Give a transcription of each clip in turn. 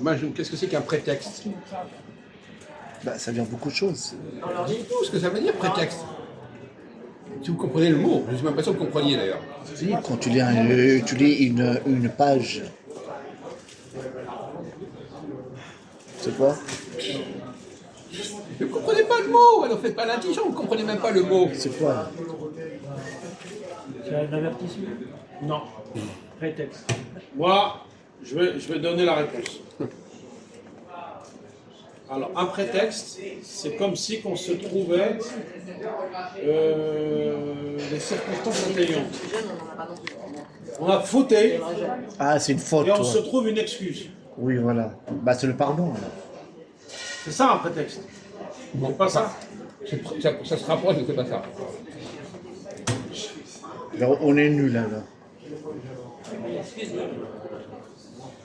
Majou, qu'est-ce que c'est qu'un prétexte? Bah, ça veut dire beaucoup de choses. Dites-nous ce que ça veut dire, prétexte. Si vous comprenez le mot, je ne suis même pas sûr que vous compreniez d'ailleurs. Si, quand tu lis, une page, c'est quoi? Vous ne comprenez pas le mot, alors faites pas l'intelligent, vous ne comprenez même pas le mot. C'est quoi? C'est un avertissement. Non. Prétexte. Moi, je vais donner la réponse. Alors, un prétexte, c'est comme si qu'on se trouvait des circonstances atténuantes. On a fauté Ah, c'est une faute. et on Ouais. se trouve une excuse. Oui, voilà. Bah, c'est le pardon. Alors. C'est ça un prétexte. C'est pas ça. Ça se rapproche, mais c'est pas ça. Alors, on est nuls alors.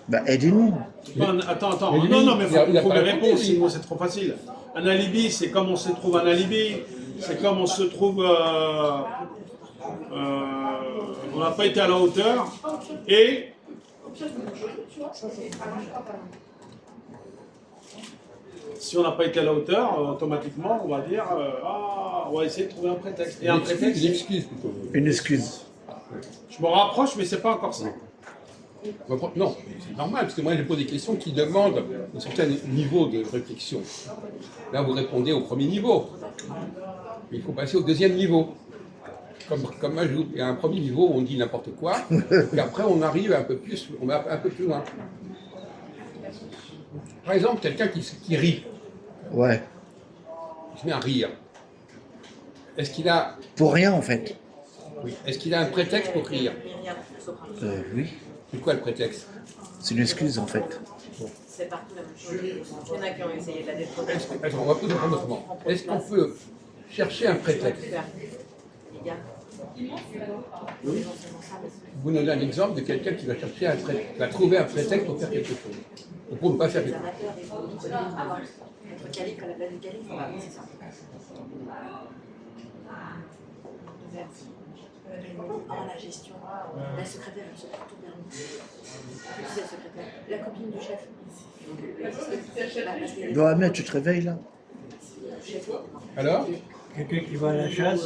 Bah, aidez-nous. Attends. Mais lui, Non, mais il il a faut pas trouver les raconté, réponses, lui. sinon c'est trop facile. Un alibi, c'est comme on se trouve un alibi. C'est comme on se trouve... on n'a pas été à la hauteur. Et... Si on n'a pas été à la hauteur, automatiquement, on va dire, on va essayer de trouver un prétexte. Et un prétexte, Une excuse plutôt. Une excuse. je me rapproche, mais c'est pas encore ça. Non, c'est normal, parce que moi je pose des questions qui demandent un certain niveau de réflexion. Là vous répondez au premier niveau. Il faut passer au deuxième niveau. Comme Majou, il y a un premier niveau où on dit n'importe quoi, et après on arrive un peu plus, on va un peu plus loin. Par exemple, quelqu'un qui rit, Ouais. il se met à rire. Est-ce qu'il a, Pour rien, en fait. oui, est-ce qu'il a un prétexte pour rire? Oui. C'est quoi le prétexte? C'est une excuse, en fait. C'est partout la même chose. Il y en a qui ont essayé de la détrôner. On va poser autrement. Est-ce qu'on peut chercher un prétexte? Les gars. Oui. Vous donnez un exemple de quelqu'un qui va chercher qui va trouver un prétexte pour faire quelque chose. Ou pour ne pas faire Les quelque chose. amateurs, il faut être calife à la place du calife, on va avancer ça. La gestion, la secrétaire, elle se porte tout bien. C'est la secrétaire, la copine du chef. Mohamed, tu te réveilles là? Alors? Quelqu'un qui va à la chasse.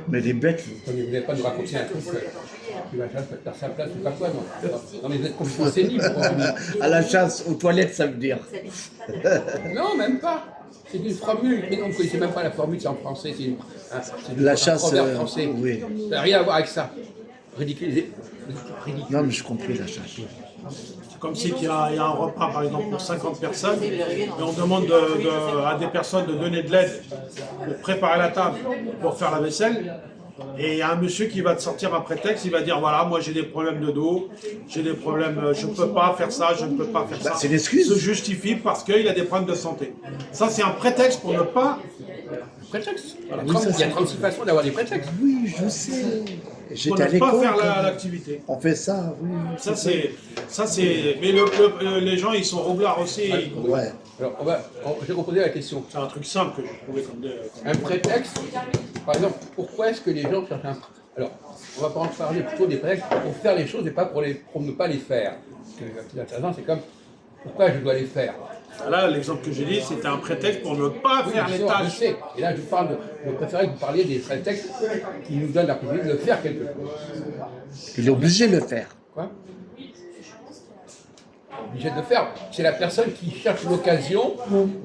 Mais les bêtes, Vous n'allez pas nous raconter un truc qui va faire sa place ou pas quoi, non? Non, mais vous êtes conférencier libre. à la chasse, aux toilettes, ça veut dire. Non, même pas. C'est une formule. Mais non, vous ne connaissez même pas la formule, c'est en français. C'est La un chasse, proverbe français. oui. Ça n'a rien à voir avec ça. Ridiculisé. Non, mais j'ai compris la chasse. C'est comme si il y a un repas, par exemple, pour 50 personnes, et on demande à des personnes de donner de l'aide, de préparer la table pour faire la vaisselle. Et il y a un monsieur qui va te sortir un prétexte, il va dire voilà, moi j'ai des problèmes de dos, j'ai des problèmes, je ne peux pas faire ça, je ne peux pas faire ça. Bah, c'est l'excuse. Il se justifie parce qu'il a des problèmes de santé. Ça, c'est un prétexte pour ne pas. Prétexte. Oui, Il y a 36 façons d'avoir des prétextes. Oui, je sais. Pour J'étais à ne pas l'école. faire quand l'activité. On fait ça, oui. Ça, c'est. Mais les gens, ils sont roublards aussi. Ouais. Alors, je vais reposer la question. C'est un truc simple que j'ai trouvé comme Un prétexte, par exemple, pourquoi est-ce que les gens cherchent un... Alors, on va parler plutôt des prétextes pour faire les choses et pas pour ne pas les faire. Ce qui est intéressant, c'est comme, pourquoi je dois les faire? Là, l'exemple que j'ai dit, c'était un prétexte pour ne pas faire les je tâches. sais. Et là, je parle je préférais que vous parliez des prétextes qui nous donnent la possibilité de faire quelque chose. Il est obligé de le faire. Quoi? Obligé de le faire. C'est la personne qui cherche l'occasion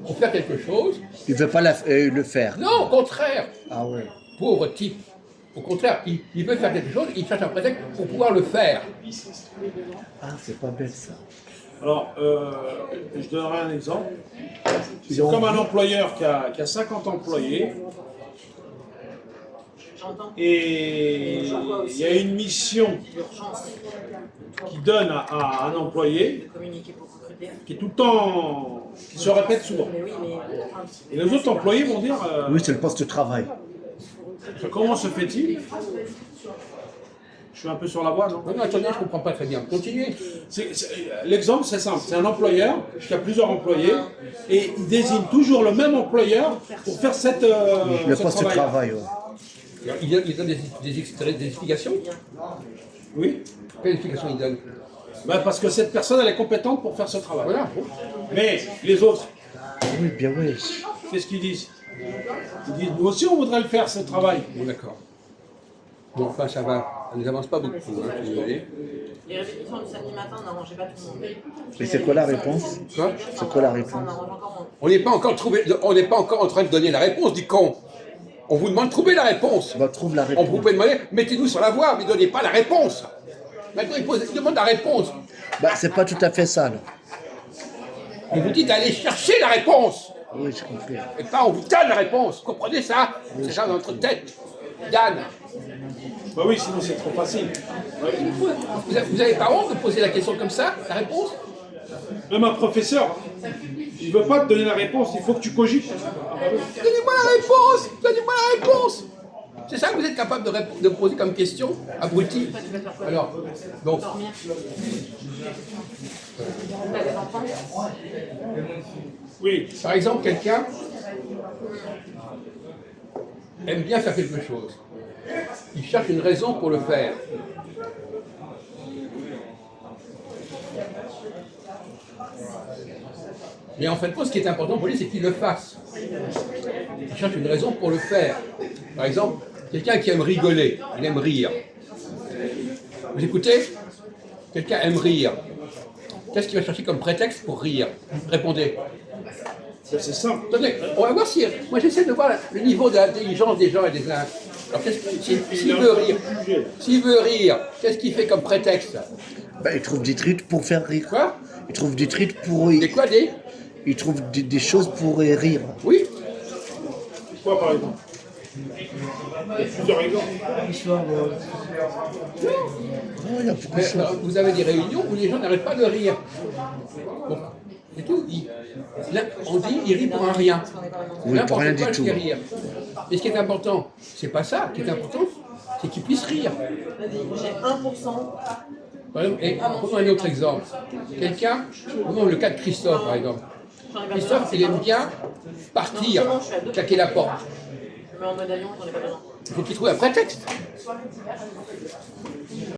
pour faire quelque chose. Il ne veut pas le faire. Non, au contraire. Ah ouais. Pauvre type. Au contraire, il veut faire quelque chose, il cherche un prétexte pour pouvoir le faire. Ah, c'est pas bête ça. Alors, je donnerai un exemple. C'est comme un employeur qui a 50 employés. Et il y a une mission qui donne à un employé qui est tout le temps, qui se répète souvent. Et les autres employés vont dire Oui, c'est le poste de travail. comment se fait-il? Je suis un peu sur la voie, non? Non, attendez, je ne comprends pas très bien. Continuez. L'exemple, c'est simple. C'est un employeur qui a plusieurs employés et il désigne toujours le même employeur pour faire Le ce poste de travail. travail, ouais. Il donne des explications? Oui. Quelles explications il donne? Ben, parce que cette personne, elle est compétente pour faire ce travail. Voilà. Mais les autres, Oui, bien oui. qu'est-ce qu'ils disent? Ils disent, nous aussi, on voudrait le faire, ce travail. Bon, d'accord. Bon, enfin, ça va. Ça ne nous avance pas beaucoup. Hein, je suis désolé. Les répétitions du samedi matin n'arrangeaient pas tout le monde. Et c'est quoi la réponse? Quoi? C'est quoi la Ça réponse? en arrange encore moins. On n'est pas encore en train de donner la réponse du con. On vous demande de trouver la réponse. Bah, trouve la On réponse. vous peut demander, mettez-nous sur la voie, mais ne donnez pas la réponse. Maintenant, il demande la réponse. Bah, c'est pas tout à fait ça, non. On vous dit d'aller chercher la réponse. Oui, j'ai compris. Et pas on vous donne la réponse. Vous comprenez ça? C'est ça dans notre tête. Yann, Ben oui, sinon c'est trop facile. vous n'avez pas honte de poser la question comme ça, la réponse? Même un professeur, il ne veut pas te donner la réponse, il faut que tu cogites. Donnez-moi la réponse. Donnez-moi la réponse. C'est ça que vous êtes capable de poser comme question, abruti? Alors, donc, Dormir. T'as des enfants? Oui, par exemple, quelqu'un aime bien faire quelque chose. Il cherche une raison pour le faire. Mais en fait, ce qui est important pour lui, c'est qu'il le fasse. Il cherche une raison pour le faire. Par exemple, quelqu'un qui aime rigoler, il aime rire. Vous écoutez? Quelqu'un aime rire. Qu'est-ce qu'il va chercher comme prétexte pour rire? Répondez. c'est simple. Attendez, on va voir si. Moi, j'essaie de voir le niveau d'intelligence des gens et des uns. Alors, s'il veut rire, qu'est-ce qu'il fait comme prétexte? Bah, il trouve des trucs pour faire rire. Quoi? Il trouve des trucs pour... Des quoi, des? Il trouve des choses pour rire. Oui. Quoi par exemple? Il y a plusieurs exemples. L'histoire de... Oh, il y a beaucoup de Mais, choses. vous avez des réunions où les gens n'arrêtent pas de rire. Bon, c'est tout. Là, on dit il rit pour un rien. Oui, pour rien du Quoi, tout. il fait rire. Mais ce qui est important, c'est pas ça. Ce qui est important, c'est qu'il puisse rire. Vas-y, j'ai 1%. Par exemple, et prenons un autre exemple. Quelqu'un, prenons le cas de Christophe, par exemple. Christophe, il aime bien partir, claquer la porte. Je mets en mode avion, j'en ai pas besoin. Il faut qu'il trouve un prétexte.